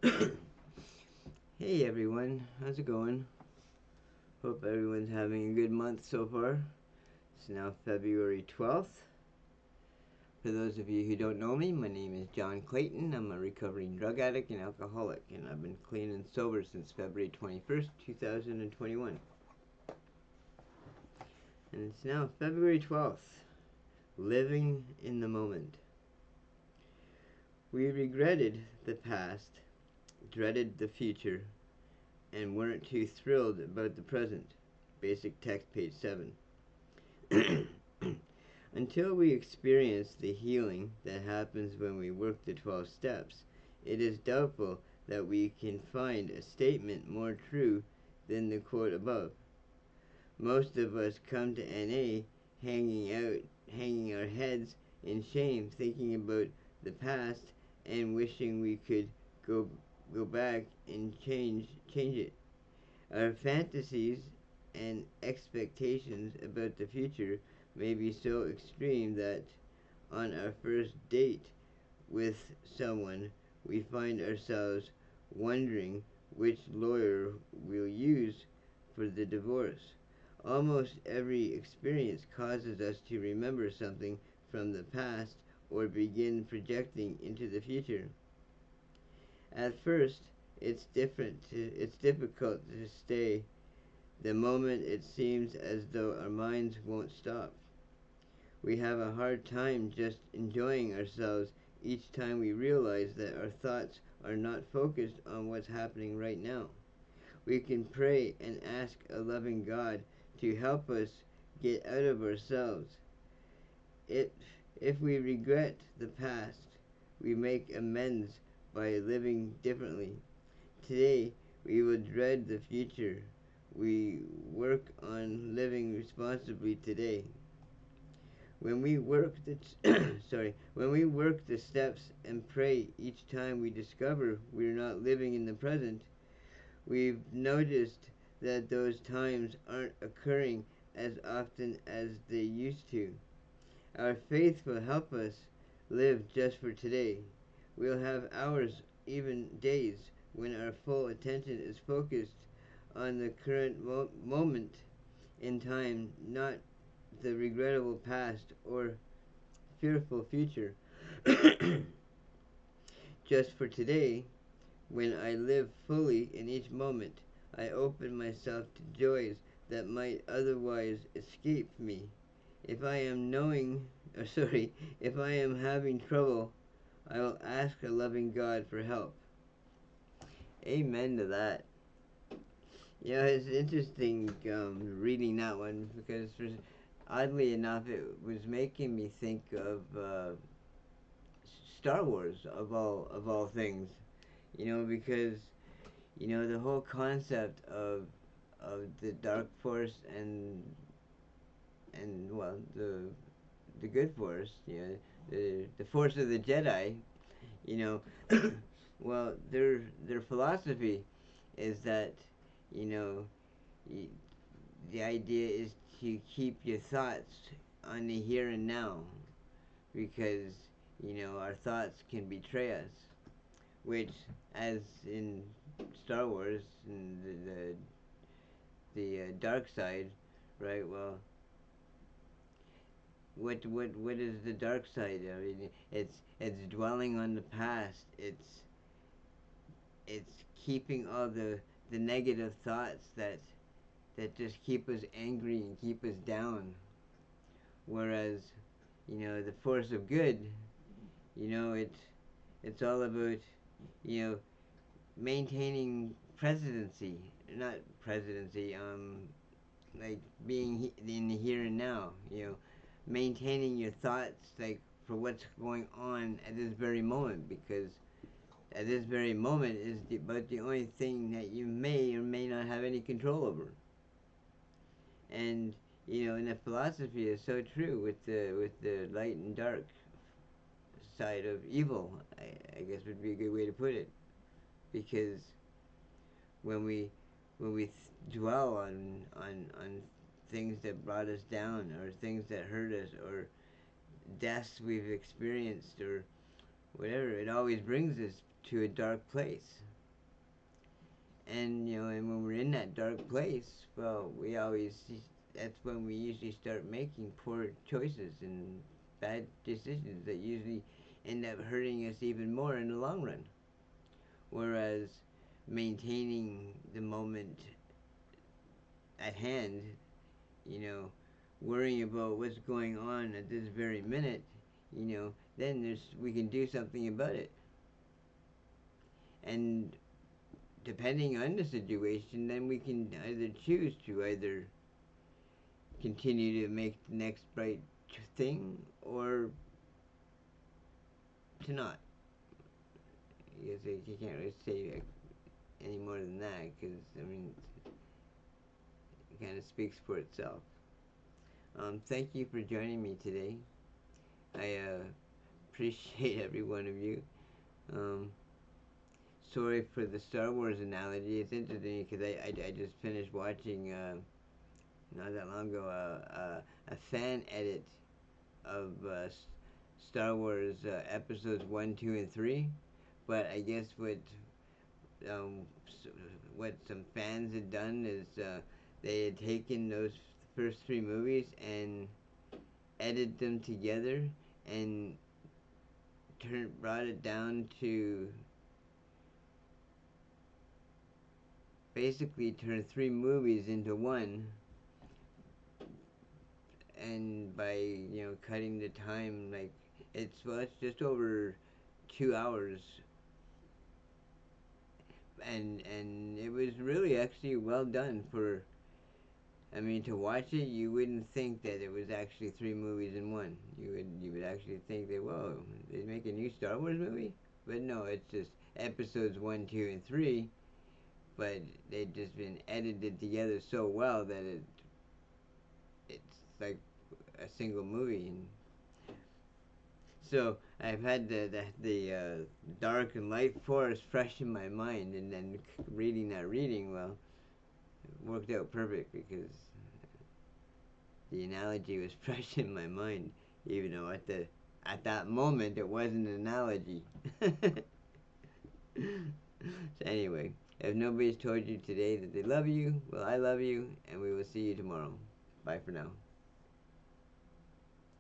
Hey everyone, how's it going? Hope everyone's having a good month so far. It's now February 12th. For those of you who don't know me, my name is John Clayton. I'm a recovering drug addict and alcoholic, and I've been clean and sober since February 21st, 2021. And it's now February 12th. Living in the moment. We regretted the past, dreaded the future, and weren't too thrilled about the present. Basic text, page 7. Until we experience the healing that happens when we work the 12 steps, it is doubtful that we can find a statement more true than the quote above. Most of us come to NA hanging our heads in shame, thinking about the past and wishing we could go back and change it. Our fantasies and expectations about the future may be so extreme that on our first date with someone, we find ourselves wondering which lawyer we'll use for the divorce. Almost every experience causes us to remember something from the past or begin projecting into the future. At first, it's difficult to stay the moment. It seems as though our minds won't stop. We have a hard time just enjoying ourselves each time we realize that our thoughts are not focused on what's happening right now. We can pray and ask a loving God to help us get out of ourselves. If, if we regret the past, we make amends by living differently. Today, we will dread the future. We work on living responsibly today. When we work when we work the steps and pray each time we discover we're not living in the present, we've noticed that those times aren't occurring as often as they used to. Our faith will help us live just for today. We'll have hours, even days, when our full attention is focused on the current moment in time, not the regrettable past or fearful future. Just for today, when I live fully in each moment, I open myself to joys that might otherwise escape me. If I am if I am having trouble, I will ask a loving God for help. Amen to that. Yeah, it's interesting reading that one because, oddly enough, it was making me think of Star Wars of all things. Because the whole concept of the dark force and well the good force, the force of the Jedi, you know, well their philosophy is that you know y- the idea is to keep your thoughts on the here and now because our thoughts can betray us, which as in Star Wars and the dark side, right? Well, what is the dark side? I mean, it's dwelling on the past. It's keeping all the negative thoughts that just keep us angry and keep us down. Whereas, the force of good, it's all about, you know, maintaining presidency, not presidency, like being in the here and now, maintaining your thoughts, like for what's going on at this very moment, because at this very moment is about the only thing that you may or may not have any control over. And and the philosophy is so true with the light and dark side of evil. I guess would be a good way to put it, because when we dwell on things that brought us down or things that hurt us or deaths we've experienced or whatever, it always brings us to a dark place. And and when we're in that dark place, well, that's when we usually start making poor choices and bad decisions that usually end up hurting us even more in the long run. Whereas maintaining the moment at hand, you know, worrying about what's going on at this very minute, then we can do something about it. And depending on the situation, then we can either choose to either continue to make the next right thing or to not. Because you can't really say any more than that, because I mean, it kind of speaks for itself. Thank you for joining me today. I appreciate every one of you. Um, Sorry for the Star Wars analogy. It's interesting because I just finished watching not that long ago a fan edit of Star Wars episodes 1, 2, and 3. But I guess um, what some fans had done is they had taken those first three movies and edited them together and brought it down to basically turn three movies into one, and by cutting the time, like it's just over 2 hours, and it was really actually well done for. I mean, to watch it, you wouldn't think that it was actually three movies in one. You would actually think that, whoa, they make a new Star Wars movie, but no, it's just episodes 1, 2, and 3. But they've just been edited together so well that it's like a single movie. And so I've had the dark and light force fresh in my mind, and then reading that reading, well, it worked out perfect because the analogy was fresh in my mind, even though at that moment it wasn't an analogy. So anyway, if nobody's told you today that they love you, well, I love you, and we will see you tomorrow. Bye for now.